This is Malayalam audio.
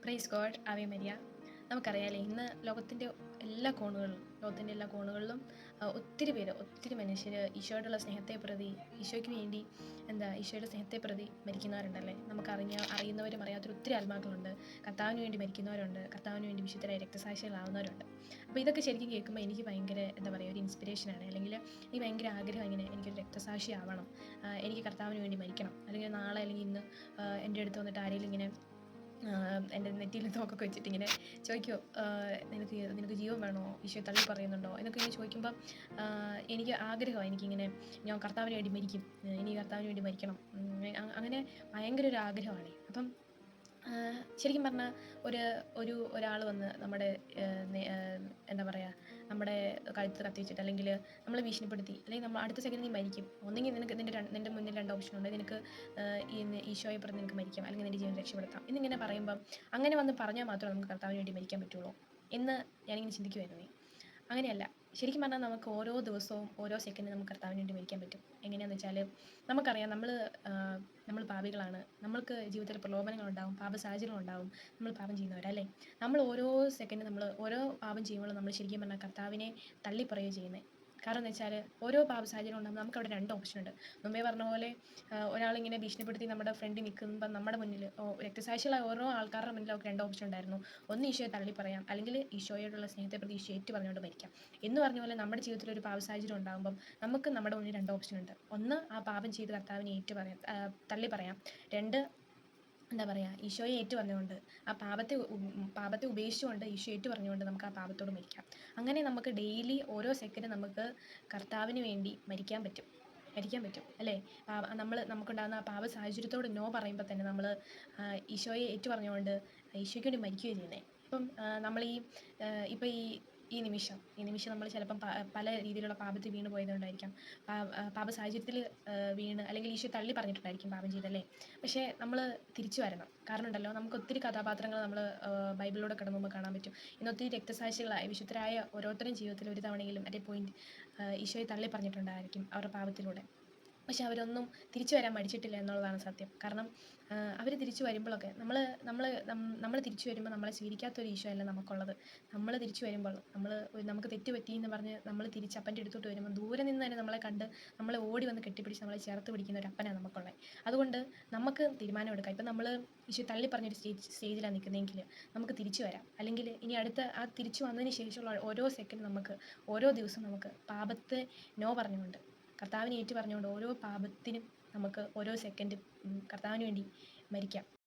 Price God. Ave Maria. നമുക്കറിയാലേ, ഇന്ന് ലോകത്തിൻ്റെ എല്ലാ കോണുകളിലും ഒത്തിരി മനുഷ്യർ ഈശോയോടുള്ള സ്നേഹത്തെ പ്രതി, ഈശോയ്ക്ക് വേണ്ടി ഈശോയുടെ സ്നേഹത്തെ പ്രതി മരിക്കുന്നവരുണ്ടല്ലേ. അറിയുന്നവരും അറിയാത്തൊരു ഒത്തിരി ആത്മാക്കളുണ്ട്. കർത്താവിന് വേണ്ടി മരിക്കുന്നവരുണ്ട്, കർത്താവിന് വേണ്ടി വിശുദ്ധരായ രക്തസാക്ഷികളാവുന്നവരുണ്ട്. അപ്പോൾ ഇതൊക്കെ ശരിക്കും കേൾക്കുമ്പോൾ എനിക്ക് ഭയങ്കര ഒരു ഇൻസ്പിറേഷനാണ്. അല്ലെങ്കിൽ എനിക്ക് ഭയങ്കര ആഗ്രഹം, ഇങ്ങനെ എനിക്കൊരു രക്തസാക്ഷി ആവണം, എനിക്ക് കർത്താവിന് വേണ്ടി മരിക്കണം. അല്ലെങ്കിൽ നാളെ അല്ലെങ്കിൽ ഇന്ന് എൻ്റെ അടുത്ത് വന്നിട്ട് ആരെങ്കിലും ഇങ്ങനെ എൻ്റെ നെറ്റിയിൽ തോക്കൊക്കെ വെച്ചിട്ട് ഇങ്ങനെ ചോദിക്കുമോ, നിനക്ക് ജീവൻ വേണോ, ഈശോ തള്ളി പറയുന്നുണ്ടോ എന്നൊക്കെ ഇങ്ങനെ ചോദിക്കുമ്പം എനിക്ക് ആഗ്രഹമാണ്, എനിക്കിങ്ങനെ ഞാൻ കർത്താവിന് വേണ്ടി മരിക്കും, എനിക്ക് കർത്താവിന് വേണ്ടി മരിക്കണം, അങ്ങനെ ഭയങ്കര ഒരു ആഗ്രഹമാണ്. അപ്പം ശരിക്കും പറഞ്ഞാൽ ഒരാൾ വന്ന് നമ്മുടെ നമ്മുടെ കഴുത്ത് കത്തിച്ചിട്ട്, അല്ലെങ്കിൽ നമ്മളെ ഭീഷണിപ്പെടുത്തി, അല്ലെങ്കിൽ നമ്മൾ അടുത്ത സെക്കൻഡ് നീ മരിക്കും, ഒന്നെങ്കിൽ നിൻ്റെ മുന്നിൽ 2 ഓപ്ഷനുണ്ട്. നിനക്ക് ഈശോയെ പറഞ്ഞ് നിനക്ക് മരിക്കാം, അല്ലെങ്കിൽ നിൻ്റെ ജീവൻ രക്ഷപ്പെടുത്താം എന്നിങ്ങനെ പറയുമ്പം, അങ്ങനെ വന്ന് പറഞ്ഞാൽ മാത്രമേ നമുക്ക് കർത്താവിന് വേണ്ടി മരിക്കാൻ പറ്റുള്ളൂ എന്ന് ഞാനിങ്ങനെ ചിന്തിക്കുമായിരുന്നേ. അങ്ങനെയല്ല. ശരിക്കും പറഞ്ഞാൽ നമുക്ക് ഓരോ ദിവസവും ഓരോ സെക്കൻഡും നമുക്ക് കർത്താവിന് വേണ്ടി മരിക്കാൻ പറ്റും. എങ്ങനെയാണെന്ന് വെച്ചാൽ, നമുക്കറിയാം നമ്മൾ പാപികളാണ്. നമ്മൾക്ക് ജീവിതത്തിൽ പ്രലോഭനങ്ങളുണ്ടാവും, പാപസാഹചര്യങ്ങളുണ്ടാവും. നമ്മൾ പാപം ചെയ്യുന്നവരല്ലേ. നമ്മൾ ഓരോ സെക്കൻഡ് ഓരോ പാപം ചെയ്യുമ്പോഴും നമ്മൾ ശരിക്കും പറഞ്ഞാൽ കർത്താവിനെ തള്ളിപ്പറയുകയാണ് ചെയ്യുന്നത്. കാരണം എന്ന് വെച്ചാൽ, ഓരോ പാപസാഹചര്യം ഉണ്ടാകുമ്പോൾ നമുക്കവിടെ 2 ഓപ്ഷനുണ്ട്. മുമ്പേ പറഞ്ഞ പോലെ, ഒരാളിങ്ങനെ ഭീഷണിപ്പെടുത്തി നമ്മുടെ ഫ്രണ്ടിൽ നിൽക്കുമ്പോൾ നമ്മുടെ മുന്നിൽ രക്തസാക്ഷികളായ ഓരോ ആൾക്കാരുടെ മുന്നിൽ അവർക്ക് 2 ഓപ്ഷൻ ഉണ്ടായിരുന്നു. ഒന്ന് ഈശോയെ തള്ളി പറയാം, അല്ലെങ്കിൽ ഈശോയോടുള്ള സ്നേഹത്തെ പ്രതി ഈശോ ഏറ്റു പറഞ്ഞുകൊണ്ട് മരിക്കാം. എന്ന് പറഞ്ഞ പോലെ, നമ്മുടെ ജീവിതത്തിൽ ഒരു പാപസാഹചര്യം ഉണ്ടാകുമ്പം നമുക്ക് നമ്മുടെ മുന്നിൽ 2 ഓപ്ഷൻ ഉണ്ട്. ഒന്ന്, ആ പാപം ചെയ്ത് കർത്താവിനെ തള്ളി പറയാം. 2, ഈശോയെ ഏറ്റു പറഞ്ഞുകൊണ്ട്, ആ പാപത്തെ ഉപേക്ഷിച്ചുകൊണ്ട് ഈശോ ഏറ്റു പറഞ്ഞുകൊണ്ട് നമുക്ക് ആ പാപത്തോട് മരിക്കാം. അങ്ങനെ നമുക്ക് ഡെയിലി ഓരോ സെക്കൻഡ് നമുക്ക് കർത്താവിന് വേണ്ടി മരിക്കാൻ പറ്റും അല്ലേ. നമുക്കുണ്ടാകുന്ന ആ പാപ സാഹചര്യത്തോട് നോ പറയുമ്പോൾ തന്നെ നമ്മൾ ഈശോയെ ഏറ്റു പറഞ്ഞുകൊണ്ട് ഈശോയ്ക്ക് വേണ്ടി മരിക്കുകയാണ് ചെയ്യുന്നത്. ഇപ്പം ഈ നിമിഷം നമ്മൾ ചിലപ്പം പല രീതിയിലുള്ള പാപത്തിൽ വീണ് പോയതുകൊണ്ടായിരിക്കാം, പാപ സാഹചര്യത്തിൽ വീണ്, അല്ലെങ്കിൽ ഈശോ തള്ളി പറഞ്ഞിട്ടുണ്ടായിരിക്കും പാപം ചെയ്തല്ലേ. പക്ഷേ നമ്മൾ തിരിച്ചു വരണം. കാരണം ഉണ്ടല്ലോ, നമുക്ക് ഒത്തിരി കഥാപാത്രങ്ങൾ നമ്മൾ ബൈബിളിലൂടെ കടന്നു പോകുമ്പോൾ കാണാൻ പറ്റും. ഇന്ന് ഒത്തിരി രക്തസാക്ഷികളായ വിശുദ്ധരായ ഓരോരുത്തരും ജീവിതത്തിൽ ഒരു തവണയെങ്കിലും ഈശോയെ തള്ളി പറഞ്ഞിട്ടുണ്ടായിരിക്കും അവരുടെ പാപത്തിലൂടെ. പക്ഷെ അവരൊന്നും തിരിച്ചു വരാൻ മടിച്ചിട്ടില്ല എന്നുള്ളതാണ് സത്യം. കാരണം അവർ തിരിച്ചു വരുമ്പോഴൊക്കെ നമ്മൾ തിരിച്ചു വരുമ്പോൾ നമ്മളെ സ്വീകരിക്കാത്തൊരു ഈശോ അല്ല നമുക്കുള്ളത്. നമ്മൾ തിരിച്ചു വരുമ്പോൾ നമുക്ക് തെറ്റ് പറ്റി എന്ന് പറഞ്ഞ് നമ്മൾ തിരിച്ച് അപ്പൻ്റെ അടുത്തോട്ട് വരുമ്പോൾ, ദൂരെ നിന്ന് തന്നെ നമ്മളെ കണ്ട് നമ്മളെ ഓടി വന്ന് കെട്ടിപ്പിടിച്ച് നമ്മളെ ചേർത്ത് പിടിക്കുന്ന ഒരു അപ്പനാണ് നമുക്കുള്ളത്. അതുകൊണ്ട് നമുക്ക് തീരുമാനമെടുക്കാം. ഇപ്പം നമ്മൾ ഈശോ തള്ളി പറഞ്ഞൊരു സ്റ്റേജിലാണ് നിൽക്കുന്നതെങ്കിൽ നമുക്ക് തിരിച്ചു വരാം. അല്ലെങ്കിൽ ഇനി അടുത്ത ആ തിരിച്ചു വന്നതിന് ശേഷമുള്ള ഓരോ സെക്കൻഡ് ഓരോ ദിവസം നമുക്ക് പാപത്തെ നോ പറഞ്ഞുകൊണ്ട്, കർത്താവിനെ ഏറ്റു പറഞ്ഞുകൊണ്ട്, ഓരോ പാപത്തിനും നമുക്ക് ഓരോ സെക്കൻഡും കർത്താവിന് വേണ്ടി മരിക്കാം.